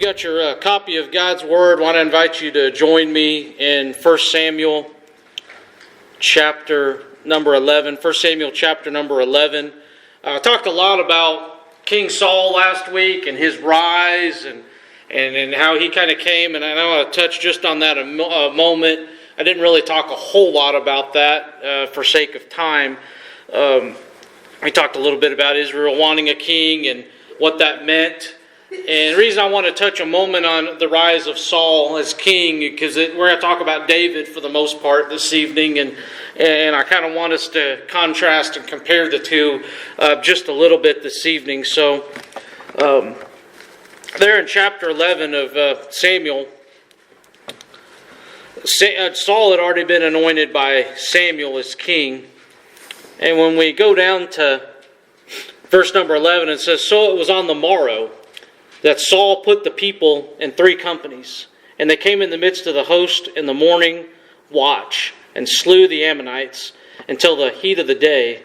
got your copy of God's Word, I want to invite you to join me in 1 Samuel chapter number 11. 1 Samuel chapter number 11. I talked a lot about King Saul last week and his rise and how he kind of came, and I want to touch just on that a moment. I didn't really talk a whole lot about that for sake of time. We talked a little bit about Israel wanting a king and what that meant. And the reason I want to touch a moment on the rise of Saul as king, because we're going to talk about David for the most part this evening, and I kind of want us to contrast and compare the two just a little bit this evening. So there in chapter 11 of Samuel, Saul had already been anointed by Samuel as king. And when we go down to verse number 11, it says, "So it was on the morrow that Saul put the people in 3 companies, and they came in the midst of the host in the morning watch, and slew the Ammonites until the heat of the day.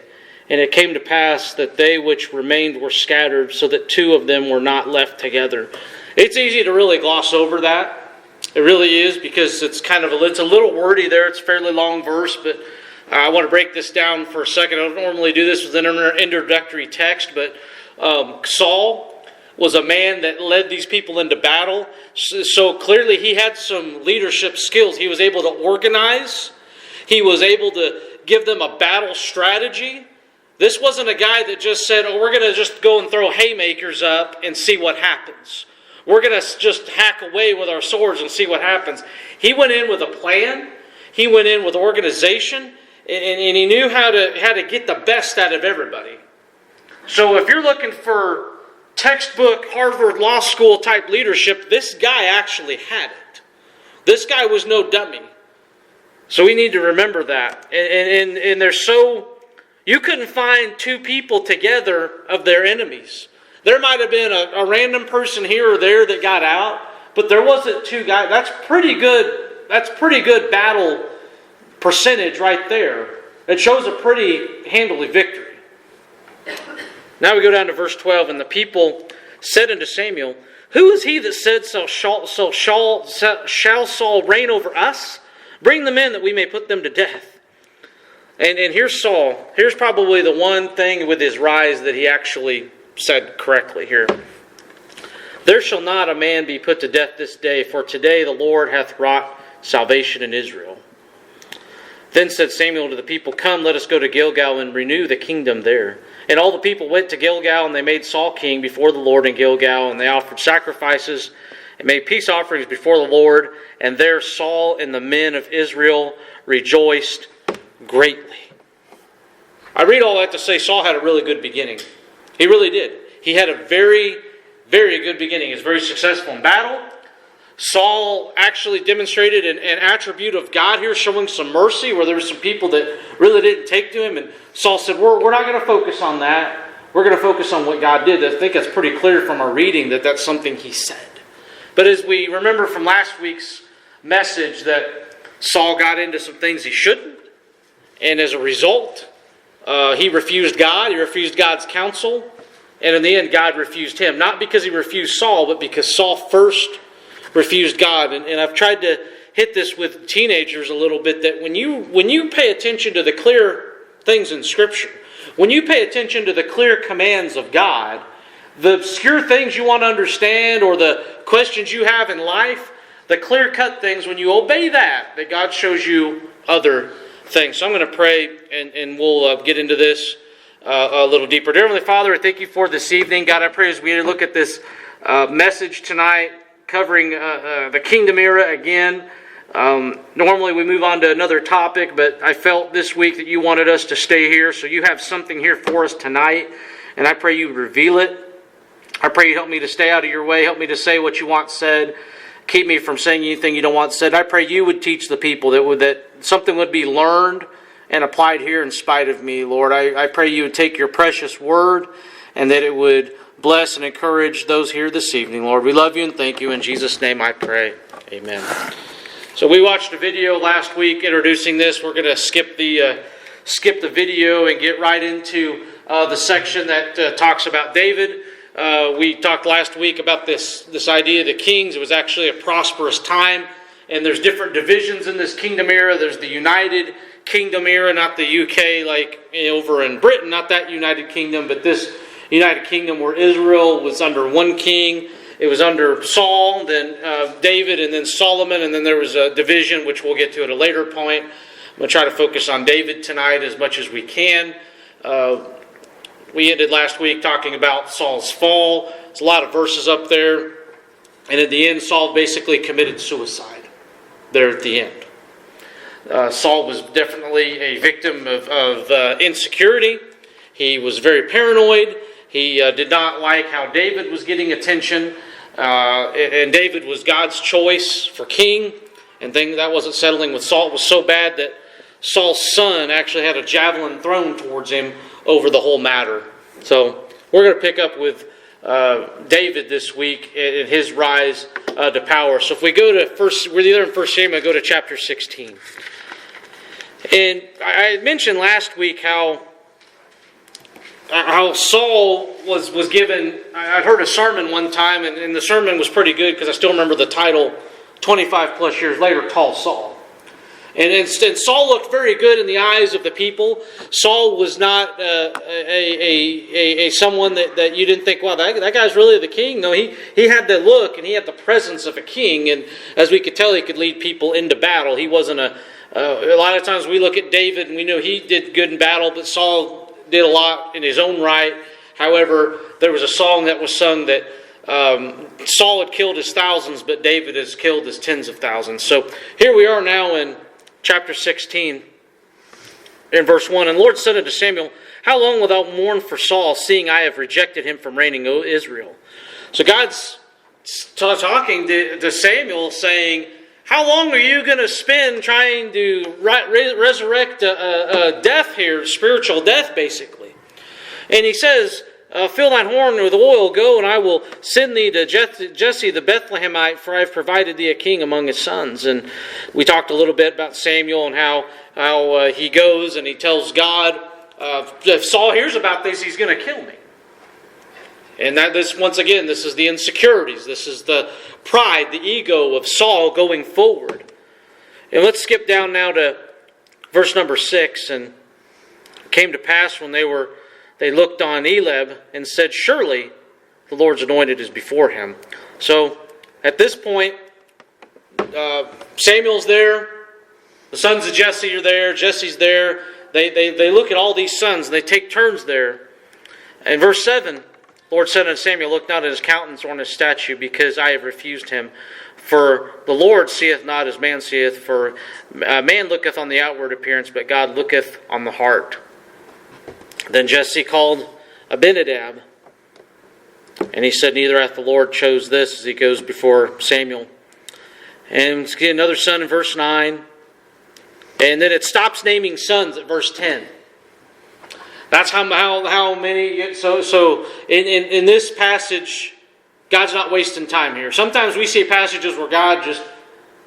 And it came to pass that they which remained were scattered, so that 2 of them were not left together." It's easy to really gloss over that. It really is, because it's it's a little wordy there. It's a fairly long verse, but I want to break this down for a second. I don't normally do this with an introductory text, but Saul was a man that led these people into battle. So clearly he had some leadership skills. He was able to organize. He was able to give them a battle strategy. This wasn't a guy that just said, "Oh, we're going to just go and throw haymakers up and see what happens. We're going to just hack away with our swords and see what happens." He went in with a plan. He went in with organization. And he knew how to get the best out of everybody. So if you're looking for textbook Harvard Law School type leadership, this guy actually had it. This guy was no dummy. So we need to remember that. And there's you couldn't find 2 people together of their enemies. There might have been a random person here or there that got out, but there wasn't 2 guys. That's pretty good battle percentage right there. It shows a pretty handily victory. Now we go down to verse 12. "And the people said unto Samuel, Who is he that said, shall Saul reign over us? Bring them in that we may put them to death." And here's Saul. Here's probably the one thing with his rise that he actually said correctly here. "There shall not a man be put to death this day, for today the Lord hath wrought salvation in Israel." Then said Samuel to the people, "Come, let us go to Gilgal and renew the kingdom there." And all the people went to Gilgal, and they made Saul king before the Lord in Gilgal, and they offered sacrifices and made peace offerings before the Lord. And there Saul and the men of Israel rejoiced greatly. I read all that to say Saul had a really good beginning. He really did. He had a very, very good beginning. He was very successful in battle. Saul actually demonstrated an attribute of God here, showing some mercy where there were some people that really didn't take to him. And Saul said, we're not going to focus on that. We're going to focus on what God did. I think it's pretty clear from our reading that that's something he said. But as we remember from last week's message, that Saul got into some things he shouldn't. And as a result, he refused God. He refused God's counsel. And in the end, God refused him. Not because he refused Saul, but because Saul first refused God. And I've tried to hit this with teenagers a little bit, that when you pay attention to the clear things in Scripture, when you pay attention to the clear commands of God, the obscure things you want to understand or the questions you have in life, the clear-cut things, when you obey that God shows you other things. So I'm going to pray and we'll get into this a little deeper. Dear Heavenly Father, I thank you for this evening. God, I pray as we look at this message tonight, covering the kingdom era again. Normally we move on to another topic, but I felt this week that you wanted us to stay here, so you have something here for us tonight, and I pray you reveal it. I pray you help me to stay out of your way, help me to say what you want said, keep me from saying anything you don't want said. I pray you would teach the people that something would be learned and applied here in spite of me, Lord. I pray you would take your precious word and that it would bless and encourage those here this evening, Lord. We love you and thank you. In Jesus' name I pray. Amen. So we watched a video last week introducing this. We're going to skip the video and get right into the section that talks about David. We talked last week about this idea of the kings. It was actually a prosperous time, and there's different divisions in this kingdom era. There's the United Kingdom era, not the UK like over in Britain, not that United Kingdom, but this United Kingdom where Israel was under one king. It was under Saul, then David, and then Solomon, and then there was a division, which we'll get to at a later point. I'm going to try to focus on David tonight as much as we can. We ended last week talking about Saul's fall. There's a lot of verses up there. And at the end, Saul basically committed suicide there at the end. Saul was definitely a victim of insecurity. He was very paranoid. He did not like how David was getting attention. And David was God's choice for king. And that wasn't settling with Saul. It was so bad that Saul's son actually had a javelin thrown towards him over the whole matter. So we're going to pick up with David this week in his rise to power. So if we go to we're either in 1 Samuel, go to chapter 16. And I mentioned last week how Saul was given. I heard a sermon one time, and the sermon was pretty good because I still remember the title. 25 plus years later, Tall Saul. And instead, Saul looked very good in the eyes of the people. Saul was not someone that you didn't think, wow, that guy's really the king. No, he had the look and he had the presence of a king. And as we could tell, he could lead people into battle. He wasn't a lot of times we look at David and we know he did good in battle, but Saul did a lot in his own right. However, there was a song that was sung that Saul had killed his thousands, but David has killed his tens of thousands. So here we are now in chapter 16, in verse 1. And the Lord said unto Samuel, how long wilt thou mourn for Saul, seeing I have rejected him from reigning over Israel? So God's talking to Samuel, saying, how long are you going to spend trying to resurrect a death here, spiritual death, basically? And he says, fill thine horn with oil, go, and I will send thee to Jesse the Bethlehemite, for I have provided thee a king among his sons. And we talked a little bit about Samuel and how he goes and he tells God, if Saul hears about this, he's going to kill me. And once again, this is the insecurities. This is the pride, the ego of Saul going forward. And let's skip down now to verse number 6. And it came to pass when they looked on Eliab and said, surely the Lord's anointed is before him. So at this point, Samuel's there. The sons of Jesse are there. Jesse's there. They look at all these sons and they take turns there. In verse 7, the Lord said unto Samuel, look not at his countenance or on his statue, because I have refused him. For the Lord seeth not as man seeth, for man looketh on the outward appearance, but God looketh on the heart. Then Jesse called Abinadab, and he said, neither hath the Lord chose this, as he goes before Samuel. And let's get another son in verse 9. And then it stops naming sons at verse 10. That's how many. So in this passage, God's not wasting time here. Sometimes we see passages where God just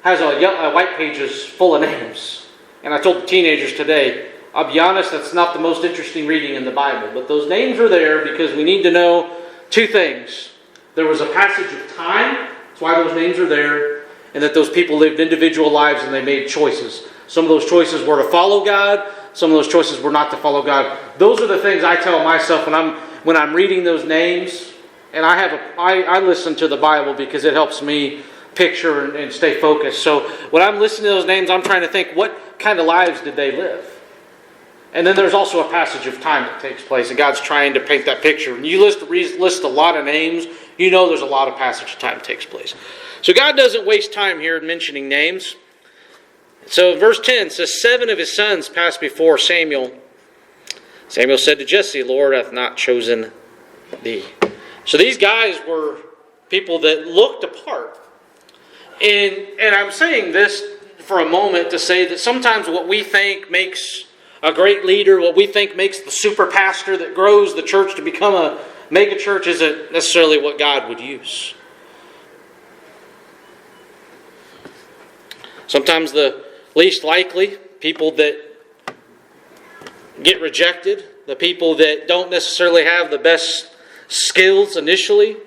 has a white pages full of names. And I told the teenagers today, I'll be honest, that's not the most interesting reading in the Bible. But those names are there because we need to know two things. There was a passage of time, that's why those names are there, and that those people lived individual lives and they made choices. Some of those choices were to follow God, some of those choices were not to follow God. Those are the things I tell myself when I'm reading those names, and I listen to the Bible because it helps me picture and stay focused. So when I'm listening to those names, I'm trying to think, what kind of lives did they live? And then there's also a passage of time that takes place, and God's trying to paint that picture. When you list a lot of names, you know there's a lot of passage of time that takes place. So God doesn't waste time here in mentioning names. So verse 10 says, 7 of his sons passed before Samuel. Samuel said to Jesse, Lord hath not chosen thee. So these guys were people that looked apart. And I'm saying this for a moment to say that sometimes what we think makes a great leader, what we think makes the super pastor that grows the church to become a mega church, isn't necessarily what God would use. Sometimes the least likely, people that get rejected, the people that don't necessarily have the best skills initially,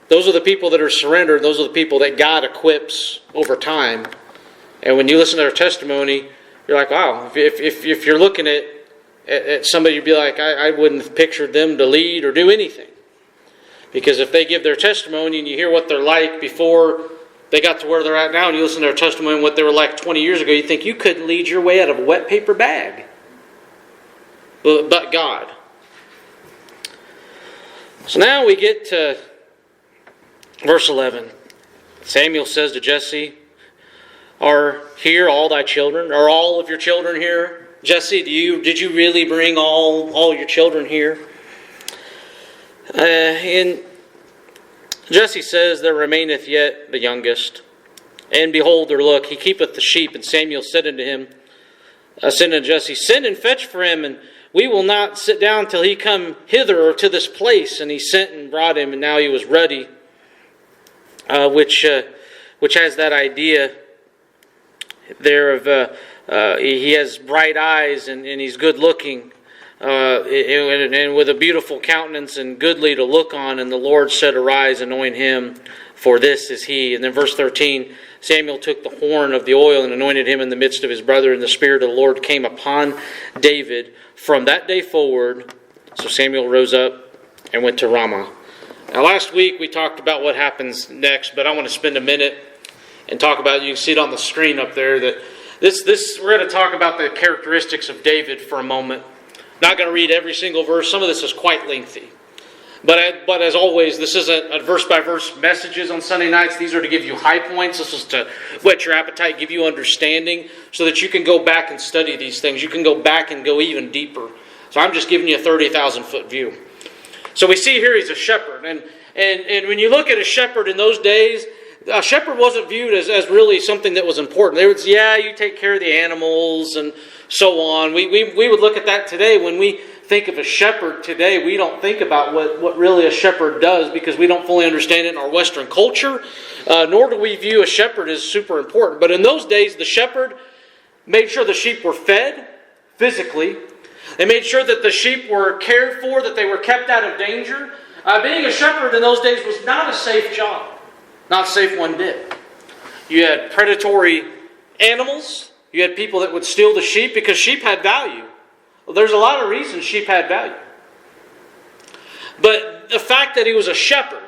those are the people that are surrendered. Those are the people that God equips over time. And when you listen to their testimony, you're like, wow, if you're looking at somebody, you'd be like, I wouldn't have pictured them to lead or do anything. Because if they give their testimony and you hear what they're like before they got to where they're at now, and you listen to their testimony and what they were like 20 years ago, you think you couldn't lead your way out of a wet paper bag. But God. So now we get to verse 11. Samuel says to Jesse, are here all thy children? Are all of your children here? Jesse, did you really bring all your children here? And Jesse says, there remaineth yet the youngest. And behold, or look, he keepeth the sheep. And Samuel said unto him, said unto Jesse, send and fetch for him, and we will not sit down till he come hither or to this place. And he sent and brought him, and now he was ruddy, which has that idea there of he has bright eyes and he's good looking, and with a beautiful countenance and goodly to look on. And the Lord said, arise, anoint him, for this is he. And then verse 13, Samuel took the horn of the oil and anointed him in the midst of his brother, and the Spirit of the Lord came upon David from that day forward. So Samuel rose up and went to Ramah. Now last week we talked about what happens next, but I want to spend a minute and talk about, you can see it on the screen up there, that we're going to talk about the characteristics of David for a moment. Not going to read every single verse. Some of this is quite lengthy. But as always, this isn't a verse-by-verse messages on Sunday nights. These are to give you high points. This is to whet your appetite, give you understanding, so that you can go back and study these things. You can go back and go even deeper. So I'm just giving you a 30,000-foot view. So we see here he's a shepherd. And when you look at a shepherd in those days, a shepherd wasn't viewed as really something that was important. They would say, yeah, you take care of the animals and so on. We would look at that today. When we think of a shepherd today, we don't think about what really a shepherd does, because we don't fully understand it in our Western culture, nor do we view a shepherd as super important. But in those days, the shepherd made sure the sheep were fed physically. They made sure that the sheep were cared for, that they were kept out of danger. Being a shepherd in those days was not a safe job. Not safe one bit. You had predatory animals. You had people that would steal the sheep, because sheep had value. Well, there's a lot of reasons sheep had value. But the fact that he was a shepherd,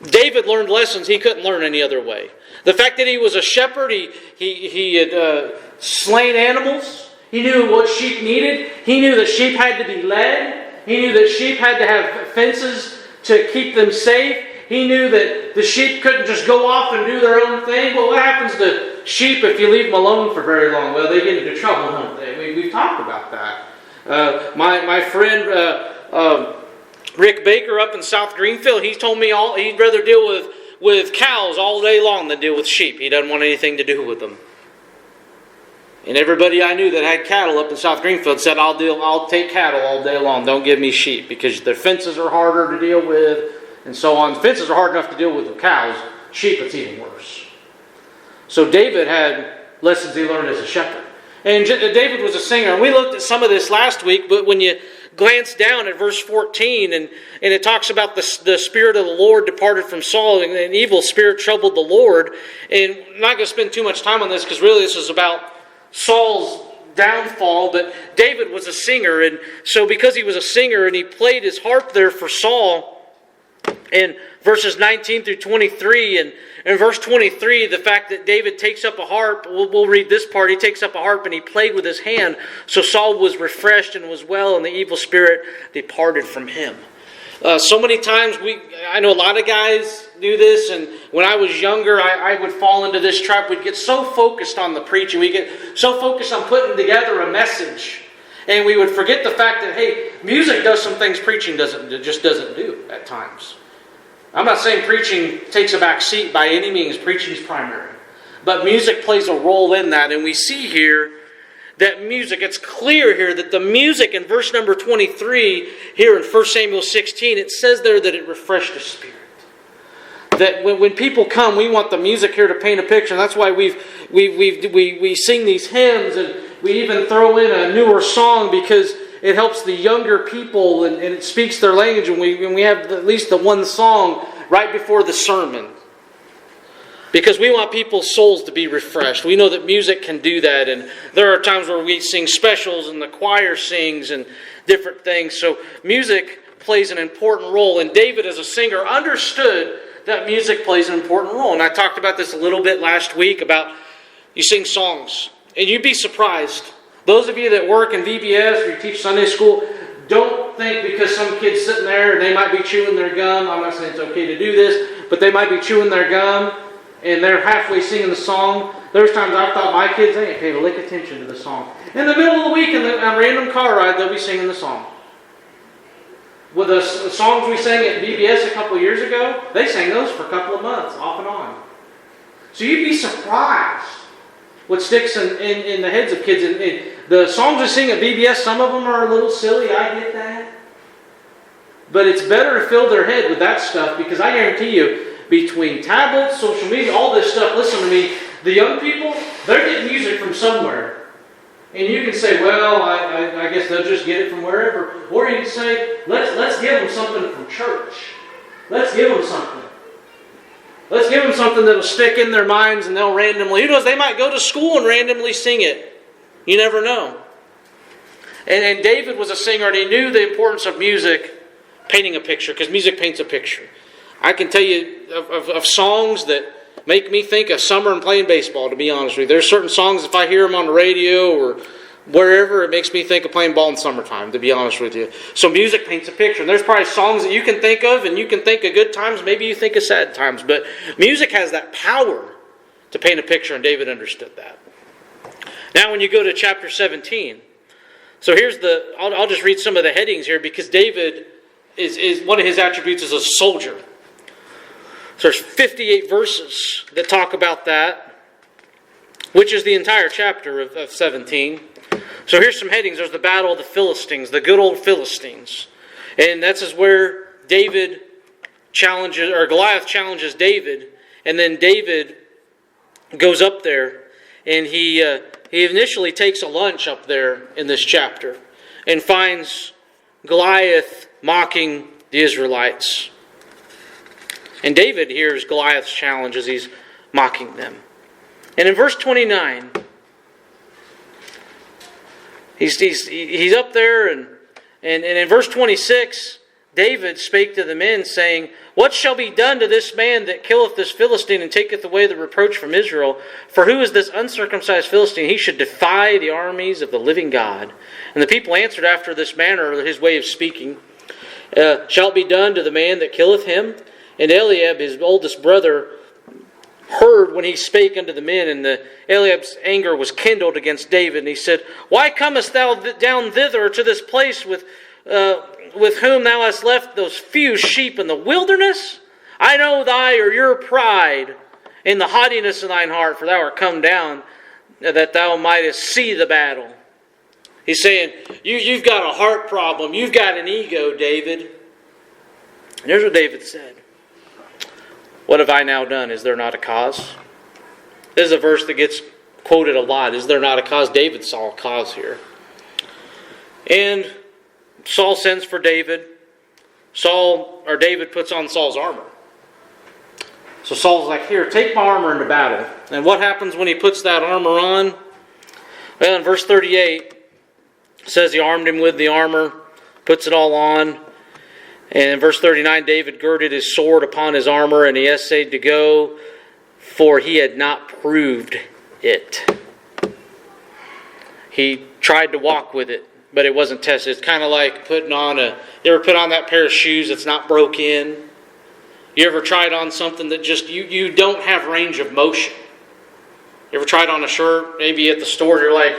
David learned lessons he couldn't learn any other way. The fact that he was a shepherd, he had slain animals. He knew what sheep needed. He knew that sheep had to be led. He knew that sheep had to have fences to keep them safe. He knew that the sheep couldn't just go off and do their own thing. Well, what happens to sheep if you leave them alone for very long? Well, they get into trouble, don't they? We've talked about that. My friend Rick Baker up in South Greenfield, he told me he'd rather deal with cows all day long than deal with sheep. He doesn't want anything to do with them. And everybody I knew that had cattle up in South Greenfield said, I'll take cattle all day long. Don't give me sheep, because their fences are harder to deal with. And so on. Fences are hard enough to deal with cows. Sheep, it's even worse. So David had lessons he learned as a shepherd. And David was a singer. And we looked at some of this last week, but when you glance down at verse 14, and it talks about the Spirit of the Lord departed from Saul, and an evil spirit troubled the Lord. And I'm not going to spend too much time on this, because really this is about Saul's downfall. But David was a singer, and so because he was a singer and he played his harp there for Saul, in verses 19 through 23, and in verse 23, the fact that David takes up a harp, we'll read this part, he takes up a harp and he played with his hand, so Saul was refreshed and was well, and the evil spirit departed from him. So many times, I know a lot of guys do this, and when I was younger, I would fall into this trap. We'd get so focused on the preaching, we get so focused on putting together a message, and we would forget the fact that, hey, music does some things preaching just doesn't do at times. I'm not saying preaching takes a back seat by any means. Preaching is primary. But music plays a role in that. And we see here that music, it's clear here that the music in verse number 23, here in 1 Samuel 16, it says there that it refreshed the spirit. That when people come, we want the music here to paint a picture. And that's why we sing these hymns, and we even throw in a newer song, because it helps the younger people, and it speaks their language. And we have at least the one song right before the sermon. Because we want people's souls to be refreshed. We know that music can do that. And there are times where we sing specials and the choir sings and different things. So music plays an important role. And David, as a singer, understood that music plays an important role. And I talked about this a little bit last week about you sing songs. And you'd be surprised. Those of you that work in VBS or you teach Sunday school, don't think because some kid's sitting there and they might be chewing their gum. I'm not saying it's okay to do this, but they might be chewing their gum and they're halfway singing the song. There's times I've thought my kids, they ain't paying a lick attention to the song. In the middle of the week, on a random car ride, they'll be singing the song. With the songs we sang at VBS a couple of years ago, they sang those for a couple of months, off and on. So you'd be surprised what sticks in the heads of kids. And the songs we sing at VBS, some of them are a little silly, I get that. But it's better to fill their head with that stuff, because I guarantee you, between tablets, social media, all this stuff, listen to me, the young people, they're getting music from somewhere. And you can say, well, I guess they'll just get it from wherever. Or you can say, let's give them something from church. Let's give them something. Let's give them something that'll stick in their minds and they'll randomly, who knows, they might go to school and randomly sing it. You never know. And David was a singer and he knew the importance of music painting a picture, because music paints a picture. I can tell you of songs that make me think of summer and playing baseball, to be honest with you. There's certain songs, if I hear them on the radio or wherever, it makes me think of playing ball in summertime, to be honest with you. So music paints a picture. And there's probably songs that you can think of, and you can think of good times, maybe you think of sad times. But music has that power to paint a picture, and David understood that. Now when you go to chapter 17, so here's I'll just read some of the headings here, because David is one of his attributes is a soldier. So there's 58 verses that talk about that, which is the entire chapter of 17. So here's some headings. There's the battle of the Philistines, the good old Philistines. And that's where Goliath challenges David. And then David goes up there, and he initially takes a lunch up there in this chapter and finds Goliath mocking the Israelites. And David hears Goliath's challenge as he's mocking them. And in verse 29, he's up there, and in verse 26, David spake to the men, saying, What shall be done to this man that killeth this Philistine and taketh away the reproach from Israel? For who is this uncircumcised Philistine? He should defy the armies of the living God. And the people answered after this manner, his way of speaking, Shall it be done to the man that killeth him? And Eliab, his oldest brother, heard when he spake unto the men, and Eliab's anger was kindled against David. And he said, Why comest thou down thither to this place with whom thou hast left those few sheep in the wilderness? I know your pride and the haughtiness of thine heart, for thou art come down that thou mightest see the battle. He's saying, you've got a heart problem. You've got an ego, David. And here's what David said. What have I now done? Is there not a cause? This is a verse that gets quoted a lot. Is there not a cause? David saw a cause here. And Saul sends for David. David puts on Saul's armor. So Saul's like, here, take my armor into battle. And what happens when he puts that armor on? Well, in verse 38, it says he armed him with the armor, puts it all on. And in verse 39, David girded his sword upon his armor, and he essayed to go, for he had not proved it. He tried to walk with it, but it wasn't tested. It's kind of like you ever put on that pair of shoes that's not broke in? You ever tried on something that just, you don't have range of motion? You ever tried on a shirt, maybe at the store, you're like,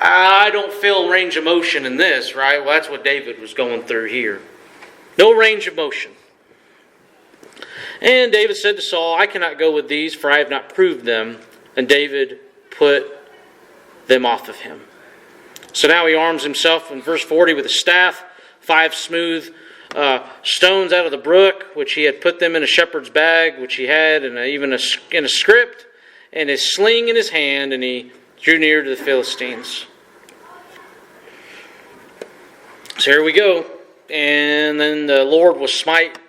I don't feel range of motion in this, right? Well, that's what David was going through here. No range of motion. And David said to Saul, I cannot go with these, for I have not proved them. And David put them off of him. So now he arms himself in verse 40 with a staff, 5 smooth stones out of the brook, which he had put them in a shepherd's bag, which he had, and even in a script, and his sling in his hand, and he drew near to the Philistines. So here we go. And then the Lord will smite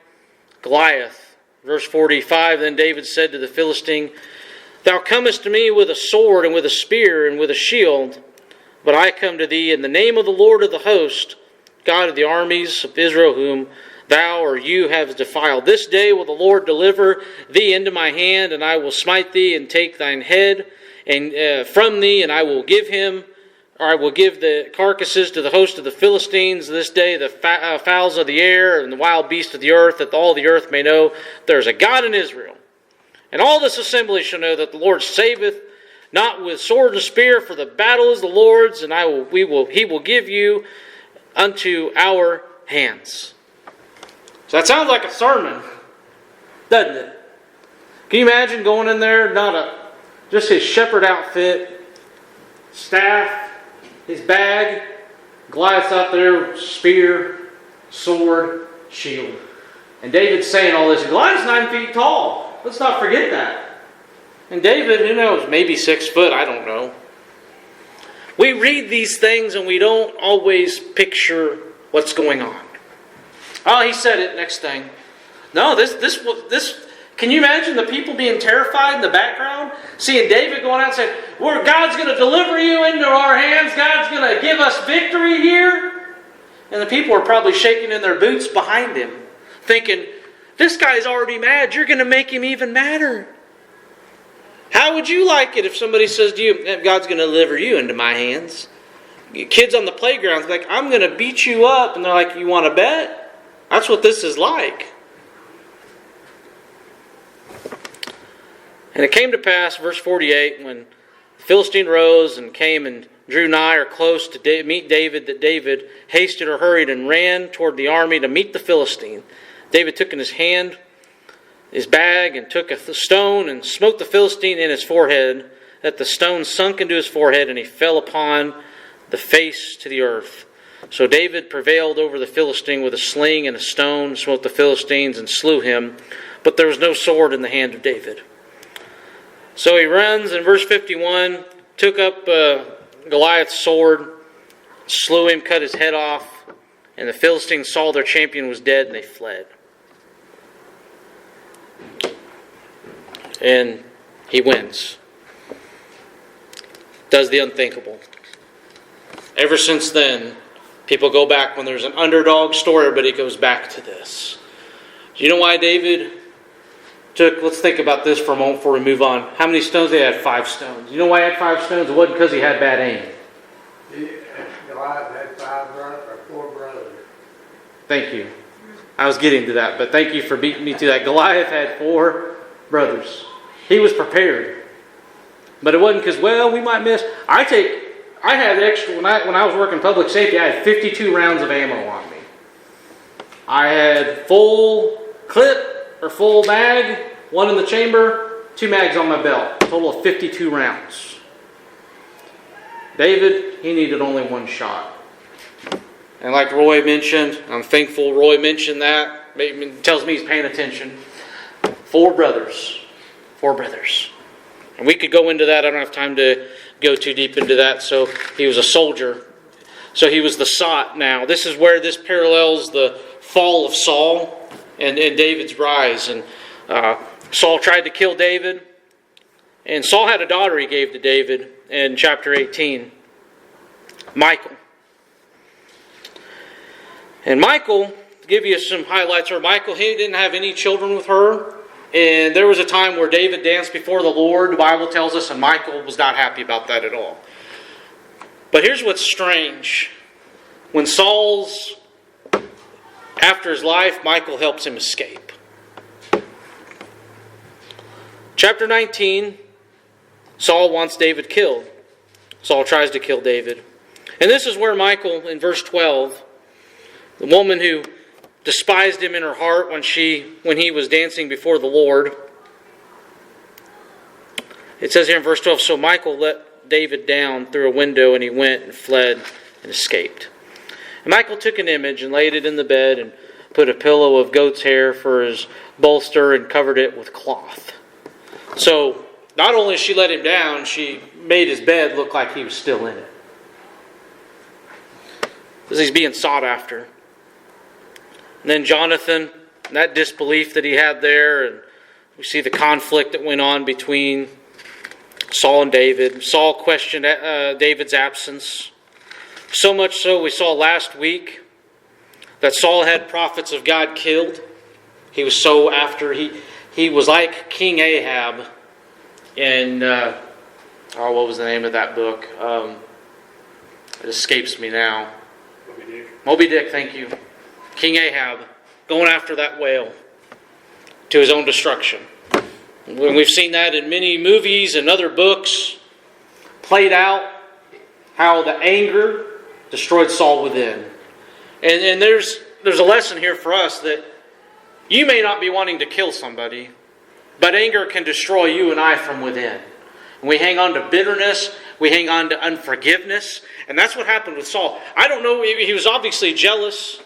Goliath. Verse 45, then David said to the Philistine, Thou comest to me with a sword and with a spear and with a shield, but I come to thee in the name of the Lord of the host, God of the armies of Israel, whom thou or you have defiled. This day will the Lord deliver thee into my hand, and I will smite thee and take thine head and from thee, and I will give the carcasses to the host of the Philistines this day, the fowls of the air and the wild beasts of the earth, that all the earth may know there is a God in Israel. And all this assembly shall know that the Lord saveth not with sword and spear, for the battle is the Lord's, and he will give you unto our hands. So that sounds like a sermon, doesn't it? Can you imagine going in there, just his shepherd outfit, staff, his bag, Goliath's out there, spear, sword, shield. And David's saying all this. Goliath's 9 feet tall. Let's not forget that. And David, who knows, maybe 6 foot, I don't know. We read these things and we don't always picture what's going on. Oh, he said it, next thing. No, this. Can you imagine the people being terrified in the background? Seeing David going out and saying, God's going to deliver you into our hands. God's going to give us victory here. And the people are probably shaking in their boots behind him, thinking, this guy's already mad. You're going to make him even madder. How would you like it if somebody says to you, God's going to deliver you into my hands? Kids on the playground like, I'm going to beat you up. And they're like, you want to bet? That's what this is like. And it came to pass, verse 48, when the Philistine rose and came and drew nigh or close to meet David, that David hasted or hurried and ran toward the army to meet the Philistine. David took in his hand his bag and took a stone and smote the Philistine in his forehead, that the stone sunk into his forehead, and he fell upon the face to the earth. So David prevailed over the Philistine with a sling and a stone, smote the Philistines and slew him, but there was no sword in the hand of David. So he runs in verse 51, took up Goliath's sword, slew him, cut his head off, and the Philistines saw their champion was dead, and they fled. And he wins. Does the unthinkable. Ever since then, people go back when there's an underdog story, everybody goes back to this. Do you know why David let's think about this for a moment before we move on. How many stones? He had 5 stones. You know why he had 5 stones? It wasn't because he had bad aim. Goliath had 4 brothers. Thank you. I was getting to that, but thank you for beating me to that. Goliath had 4 brothers. He was prepared. But it wasn't because, we might miss. I had extra, when I was working public safety, I had 52 rounds of ammo on me. I had full clip or full mag, 1 in the chamber, 2 mags on my belt. A total of 52 rounds. David, he needed only 1 shot. And like Roy mentioned, I'm thankful Roy mentioned that. It tells me he's paying attention. 4 brothers. 4 brothers. And we could go into that. I don't have time to go too deep into that. So he was a soldier. So he was the sot now. This is where this parallels the fall of Saul and David's rise. And Saul tried to kill David. And Saul had a daughter he gave to David in chapter 18. Michal. And Michal, to give you some highlights, Michal, he didn't have any children with her. And there was a time where David danced before the Lord, the Bible tells us, and Michal was not happy about that at all. But here's what's strange. When Saul's after his life, Michal helps him escape. Chapter 19, Saul wants David killed. Saul tries to kill David. And this is where Michal, in verse 12, the woman who despised him in her heart when he was dancing before the Lord. It says here in verse 12, so Michal let David down through a window, and he went and fled and escaped. And Michal took an image and laid it in the bed and put a pillow of goat's hair for his bolster and covered it with cloth. So not only did she let him down, she made his bed look like he was still in it. Because he's being sought after. And then Jonathan, that disbelief that he had there, and we see the conflict that went on between Saul and David. Saul questioned David's absence. So much so, we saw last week that Saul had prophets of God killed. He was so after, he was like King Ahab in, what was the name of that book? It escapes me now. Moby Dick, thank you. King Ahab going after that whale to his own destruction. And we've seen that in many movies and other books played out, how the anger destroyed Saul within. And there's a lesson here for us that you may not be wanting to kill somebody, but anger can destroy you and I from within. And we hang on to bitterness, we hang on to unforgiveness, and that's what happened with Saul. I don't know, he was obviously jealous.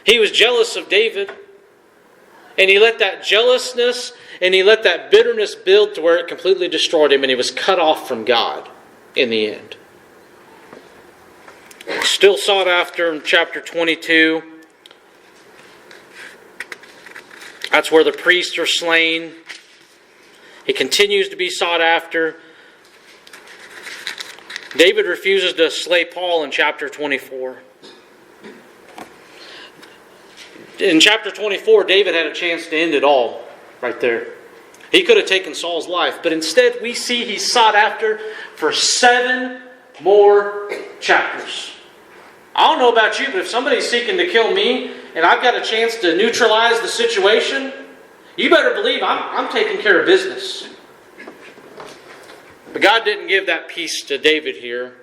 He was jealous of David. And he let that jealousness and he let that bitterness build to where it completely destroyed him, and he was cut off from God in the end. Still sought after in chapter 22. That's where the priests are slain. He continues to be sought after. David refuses to slay Paul in chapter 24. In chapter 24, David had a chance to end it all right there. He could have taken Saul's life, but instead we see he's sought after for 7 more chapters. I don't know about you, but if somebody's seeking to kill me and I've got a chance to neutralize the situation, you better believe I'm taking care of business. But God didn't give that peace to David here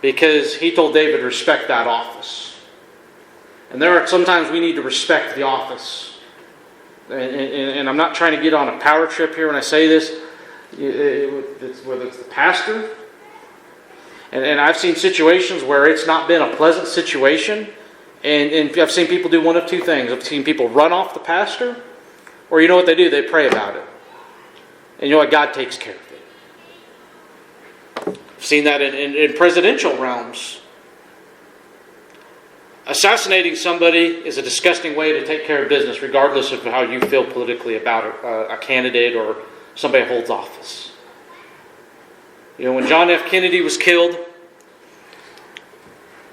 because he told David to respect that office. And there are sometimes we need to respect the office. And I'm not trying to get on a power trip here when I say this. Whether it's the pastor. And I've seen situations where it's not been a pleasant situation. And I've seen people do one of two things. I've seen people run off the pastor. Or you know what they do? They pray about it. And you know what? God takes care of it. I've seen that in presidential realms. Assassinating somebody is a disgusting way to take care of business, regardless of how you feel politically about a candidate or somebody who holds office. You know, when John F. Kennedy was killed,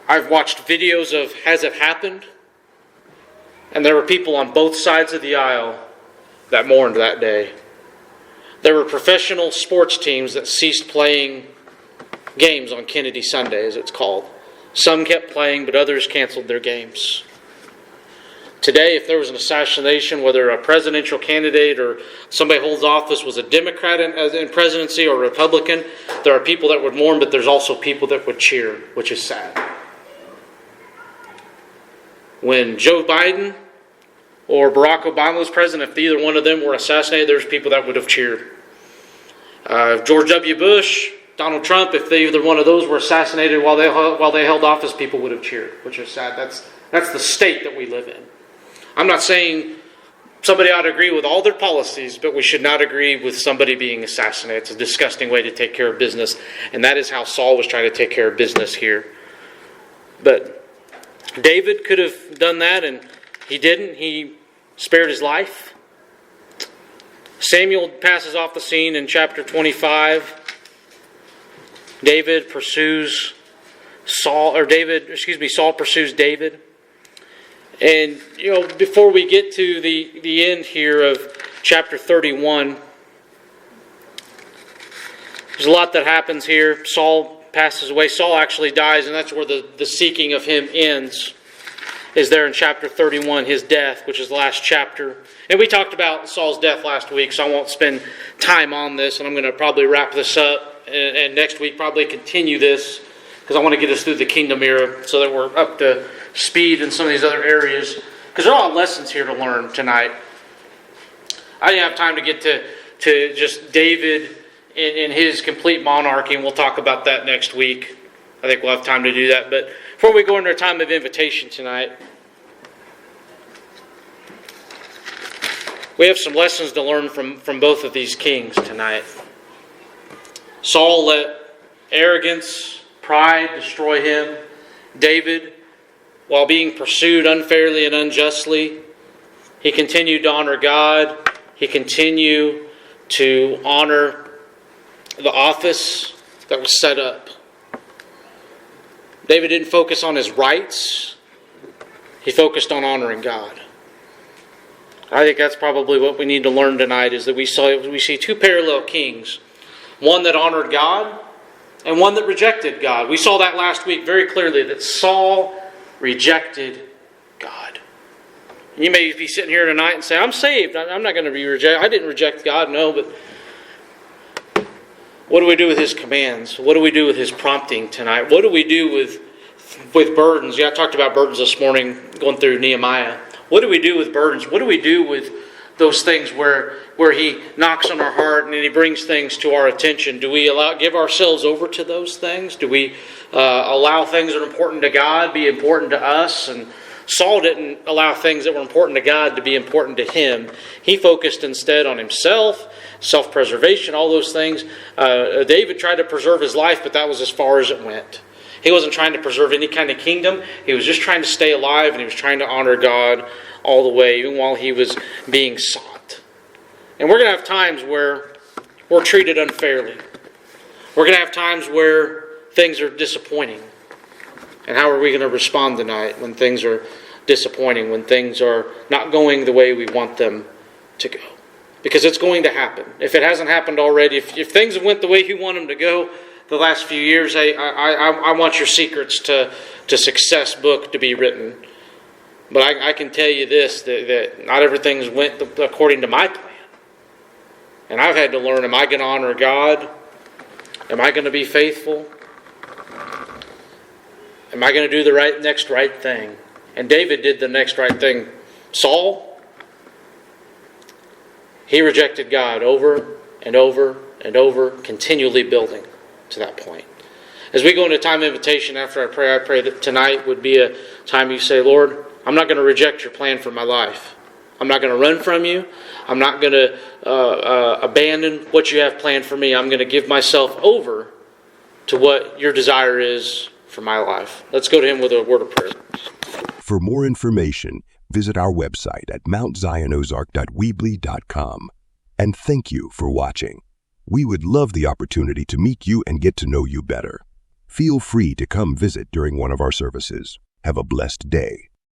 I've watched videos of has it happened, and there were people on both sides of the aisle that mourned that day. There were professional sports teams that ceased playing games on Kennedy Sunday, as it's called. Some kept playing, but others canceled their games. Today, if there was an assassination, whether a presidential candidate or somebody who holds office was a Democrat in presidency or a Republican, there are people that would mourn, but there's also people that would cheer, which is sad. When Joe Biden or Barack Obama was president, if either one of them were assassinated, there's people that would have cheered. George W. Bush, Donald Trump, if either one of those were assassinated while they held office, people would have cheered, which is sad. That's the state that we live in. I'm not saying somebody ought to agree with all their policies, but we should not agree with somebody being assassinated. It's a disgusting way to take care of business, and that is how Saul was trying to take care of business here. But David could have done that, and he didn't. He spared his life. Samuel passes off the scene in chapter 25. Saul pursues David. And, before we get to the end here of chapter 31, there's a lot that happens here. Saul passes away. Saul actually dies, and that's where the seeking of him ends, is there in chapter 31, his death, which is the last chapter. And we talked about Saul's death last week, so I won't spend time on this, and I'm going to probably wrap this up. And next week probably continue this, because I want to get us through the kingdom era so that we're up to speed in some of these other areas, because there are a lot of lessons here to learn tonight. I didn't have time to get to just David in his complete monarchy, and we'll talk about that next week. I think we'll have time to do that. But before we go into our time of invitation tonight, we have some lessons to learn from both of these kings tonight. Saul let arrogance, pride destroy him. David, while being pursued unfairly and unjustly, he continued to honor God. He continued to honor the office that was set up. David didn't focus on his rights. He focused on honoring God. I think that's probably what we need to learn tonight, is that we see two parallel kings. One that honored God and one that rejected God. We saw that last week very clearly, that Saul rejected God. You may be sitting here tonight and say, I'm saved. I'm not going to be rejected. I didn't reject God. No, but what do we do with His commands? What do we do with His prompting tonight? What do we do with burdens? Yeah, I talked about burdens this morning going through Nehemiah. What do we do with burdens? What do we do with those things where He knocks on our heart and He brings things to our attention? Do we give ourselves over to those things? Do we allow things that are important to God be important to us? And Saul didn't allow things that were important to God to be important to him. He focused instead on himself, self-preservation, all those things. David tried to preserve his life, but that was as far as it went. He wasn't trying to preserve any kind of kingdom. He was just trying to stay alive, and he was trying to honor God all the way, even while he was being sought. And we're going to have times where we're treated unfairly. We're going to have times where things are disappointing. And how are we going to respond tonight when things are disappointing, when things are not going the way we want them to go? Because it's going to happen. If it hasn't happened already, if things have went the way you want them to go the last few years, I want your Secrets to Success book to be written. But I can tell you this, that not everything's went according to my plan. And I've had to learn, am I going to honor God? Am I going to be faithful? Am I going to do the next right thing? And David did the next right thing. Saul, he rejected God over and over and over, continually building to that point. As we go into time of invitation after I pray that tonight would be a time you say, Lord, I'm not going to reject your plan for my life. I'm not going to run from you. I'm not going to abandon what you have planned for me. I'm going to give myself over to what your desire is for my life. Let's go to Him with a word of prayer. For more information, visit our website at mountzionozark.weebly.com. And thank you for watching. We would love the opportunity to meet you and get to know you better. Feel free to come visit during one of our services. Have a blessed day.